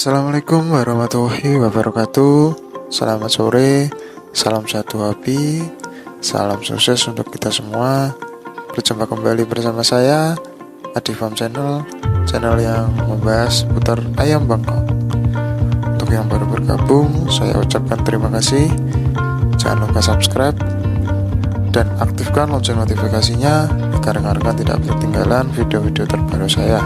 Assalamualaikum warahmatullahi wabarakatuh. Selamat sore, salam satu hobi, salam sukses untuk kita semua. Berjumpa kembali bersama saya Adi Farm Channel yang membahas seputar ayam bangkok. Untuk yang baru bergabung, saya ucapkan terima kasih. Jangan lupa subscribe dan aktifkan lonceng notifikasinya agar rekan-rekan tidak ketinggalan video-video terbaru saya.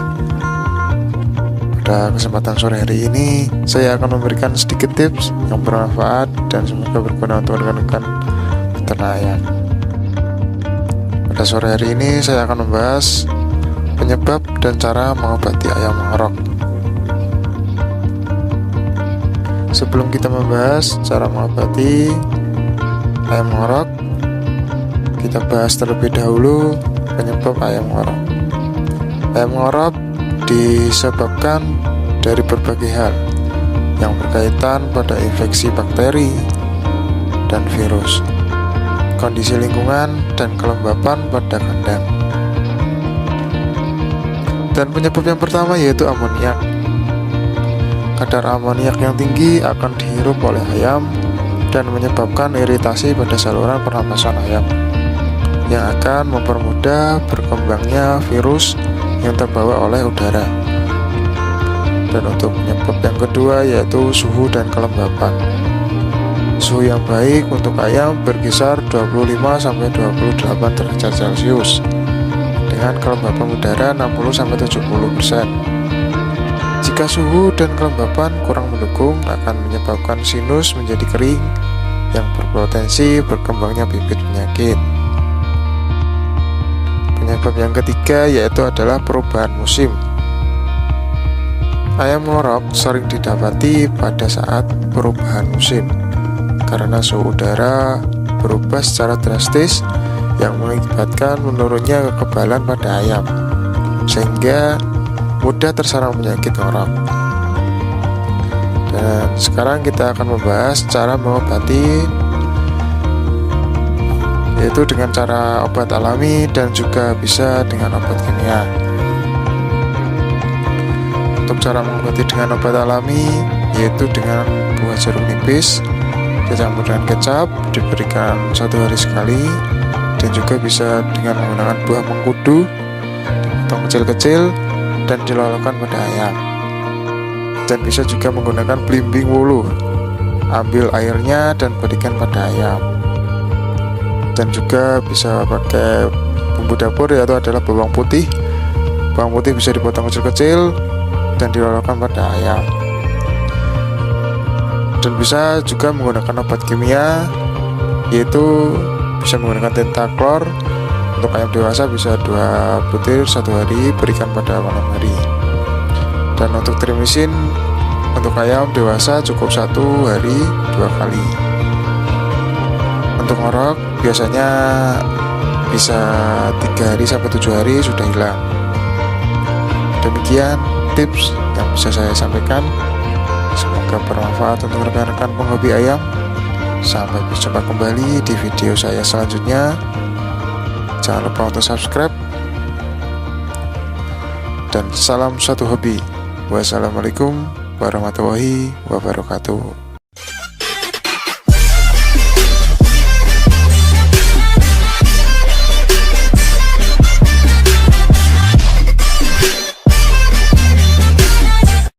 Pada kesempatan sore hari ini, saya akan memberikan sedikit tips yang bermanfaat dan semoga berguna untuk rekan-rekan peternak ayam. Pada sore hari ini, saya akan membahas penyebab dan cara mengobati ayam ngorok. Sebelum kita membahas cara mengobati ayam ngorok, kita bahas terlebih dahulu penyebab ayam ngorok. Ayam ngorok disebabkan dari berbagai hal yang berkaitan pada infeksi bakteri dan virus, kondisi lingkungan, dan kelembapan pada kandang. Dan penyebab yang pertama yaitu amoniak. Kadar amoniak yang tinggi akan dihirup oleh ayam dan menyebabkan iritasi pada saluran pernapasan ayam yang akan mempermudah berkembangnya virus yang terbawa oleh udara. Dan untuk penyebab yang kedua yaitu suhu dan kelembapan. Suhu yang baik untuk ayam berkisar 25-28 derajat Celcius dengan kelembapan udara 60-70%. Jika suhu dan kelembapan kurang mendukung akan menyebabkan sinus menjadi kering yang berpotensi berkembangnya bibit penyakit. Penyebab yang ketiga yaitu adalah perubahan musim. Ayam ngorok sering didapati pada saat perubahan musim karena suhu udara berubah secara drastis yang mengakibatkan menurunnya kekebalan pada ayam sehingga mudah terserang penyakit ngorok. Dan sekarang kita akan membahas cara mengobati, yaitu dengan cara obat alami dan juga bisa dengan obat kimia. Untuk cara mengobati dengan obat alami yaitu dengan buah jeruk nipis dicampur dengan kecap, diberikan 1 hari sekali, dan juga bisa dengan menggunakan buah mengkudu dipotong kecil-kecil dan dilolokkan pada ayam. Dan bisa juga menggunakan belimbing wuluh, ambil airnya dan berikan pada ayam. Dan juga bisa pakai bumbu dapur yaitu adalah bawang putih. Bawang putih bisa dipotong kecil-kecil dan dilolokkan pada ayam. Dan bisa juga menggunakan obat kimia, yaitu bisa menggunakan tentaklor. Untuk ayam dewasa bisa 2 butir 1 hari, berikan pada malam hari. Dan untuk trimisin untuk ayam dewasa cukup 1 hari 2 kali. Untuk ngorok biasanya bisa 3 hari sampai 7 hari sudah hilang. Demikian tips yang bisa saya sampaikan. Semoga bermanfaat untuk rekan-rekan penghobi ayam. Sampai berjumpa kembali di video saya selanjutnya. Jangan lupa untuk subscribe. Dan salam satu hobi. Wassalamualaikum warahmatullahi wabarakatuh.